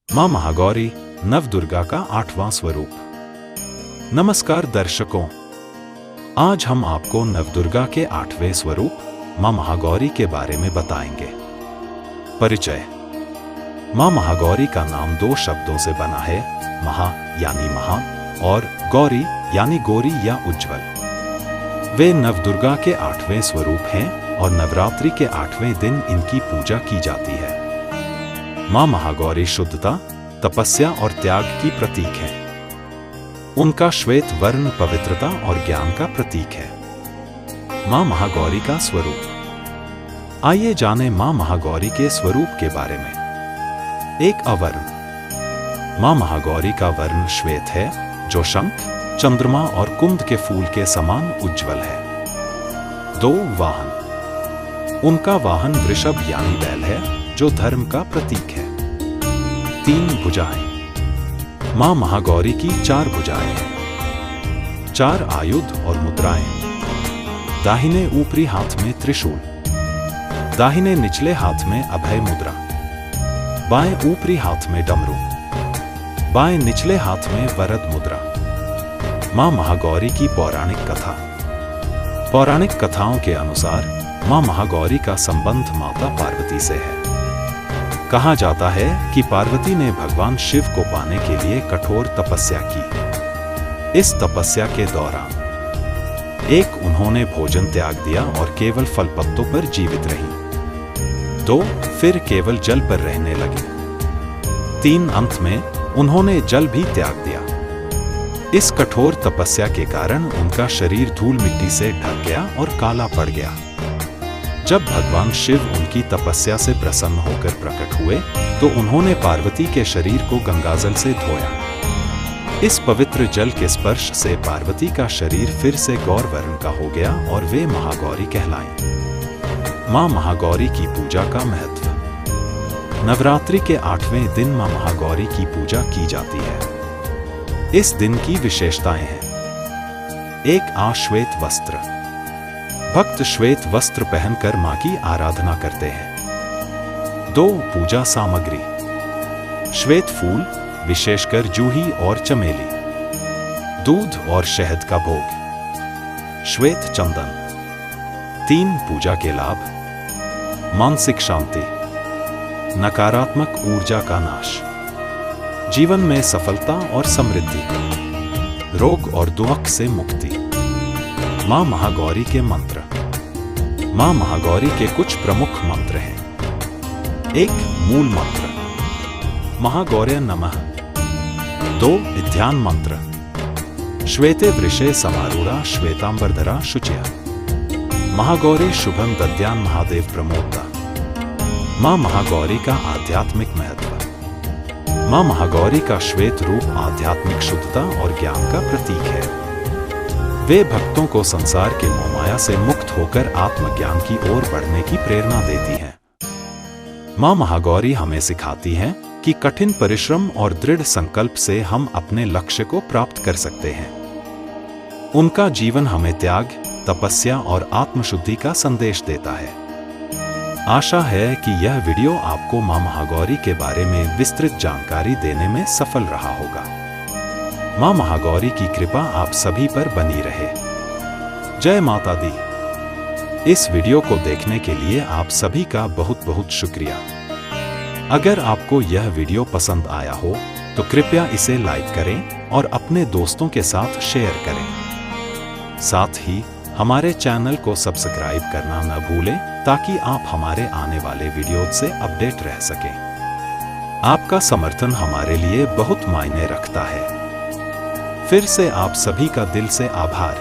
मां महागौरी नवदुर्गा का 8वां स्वरूप। नमस्कार दर्शकों, आज हम आपको नवदुर्गा के 8वें स्वरूप मां महागौरी के बारे में बताएंगे। परिचय। मां महागौरी का नाम 2 शब्दों से बना है, महा यानी महा और गौरी यानी गोरी या उज्जवल। वे नवदुर्गा के 8वें स्वरूप हैं और नवरात्रि के 8वें दिन इनकी पूजा की जाती है। मां महागौरी शुद्धता, तपस्या और त्याग की प्रतीक है। उनका श्वेत वर्ण पवित्रता और ज्ञान का प्रतीक है। मां महागौरी का स्वरूप। आइए जानें मां महागौरी के स्वरूप के बारे में। 1. अवर्ण। मां महागौरी का वर्ण श्वेत है, जो शंख, चंद्रमा और कुंद के फूल के समान उज्जवल है। 2. वाहन। उनका वाहन वृषभ यानी बैल है, जो धर्म का प्रतीक है। 3. भुजाएं। मां महागौरी की 4 भुजाएं हैं। 4 आयुध और मुद्राएं। दाहिने ऊपरी हाथ में त्रिशूल, दाहिने निचले हाथ में अभय मुद्रा, बाएं ऊपरी हाथ में डमरू, बाएं निचले हाथ में वरद मुद्रा। मां महागौरी की पौराणिक कथा। पौराणिक कथाओं के अनुसार मां महागौरी का संबंध माता पार्वती से है। कहा जाता है कि पार्वती ने भगवान शिव को पाने के लिए कठोर तपस्या की। इस तपस्या के दौरान उन्होंने भोजन त्याग दिया और केवल फल पत्तों पर जीवित रही। 2. फिर केवल जल पर रहने लगी। 3. अंत में उन्होंने जल भी त्याग दिया। इस कठोर तपस्या के कारण उनका शरीर धूल मिट्टी से ढक गया और काला पड़ गया। जब भगवान शिव उनकी तपस्या से प्रसन्न होकर प्रकट हुए तो उन्होंने पार्वती के शरीर को गंगाजल से धोया। इस पवित्र जल के स्पर्श से पार्वती का शरीर फिर से गौर वर्ण का हो गया और वे महागौरी कहलाईं। मां महागौरी की पूजा का महत्व। नवरात्रि के 8वें दिन मां महागौरी की पूजा की जाती है। इस दिन की विशेषताएं हैं। 1. श्वेत वस्त्र। भक्त श्वेत वस्त्र पहनकर मां की आराधना करते हैं। 2. पूजा सामग्री। श्वेत फूल, विशेषकर जूही और चमेली। दूध और शहद का भोग। श्वेत चंदन। 3. पूजा के लाभ। मानसिक शांति, नकारात्मक ऊर्जा का नाश, जीवन में सफलता और समृद्धि, रोग और दुख से मुक्ति। मां महागौरी के मंत्र। मां महागौरी के कुछ प्रमुख मंत्र हैं। 1. मूल मंत्र, महागौर्य नमः। 2. ध्यान मंत्र, श्वेते वृषे समारूढ़ा श्वेतांबरधरा शुचिया, महागौरी शुभम दद्यान महादेव प्रमोदा। मां महागौरी का आध्यात्मिक महत्व। मां महागौरी का श्वेत रूप आध्यात्मिक शुद्धता और ज्ञान का प्रतीक है। वे भक्तों को संसार के मोहमाया से मुक्त होकर आत्मज्ञान की ओर बढ़ने की प्रेरणा देती हैं। मां महागौरी हमें सिखाती हैं कि कठिन परिश्रम और दृढ़ संकल्प से हम अपने लक्ष्य को प्राप्त कर सकते हैं। उनका जीवन हमें त्याग, तपस्या और आत्मशुद्धि का संदेश देता है। आशा है कि यह वीडियो आपको मां महागौरी के बारे में विस्तृत जानकारी देने में सफल रहा होगा। मां महागौरी की कृपा आप सभी पर बनी रहे। जय माता दी। इस वीडियो को देखने के लिए आप सभी का बहुत बहुत शुक्रिया। अगर आपको यह वीडियो पसंद आया हो तो कृपया इसे लाइक करें और अपने दोस्तों के साथ शेयर करें। साथ ही हमारे चैनल को सब्सक्राइब करना न भूलें ताकि आप हमारे आने वाले वीडियो से अपडेट रह सकें। आपका समर्थन हमारे लिए बहुत मायने रखता है। फिर से आप सभी का दिल से आभार।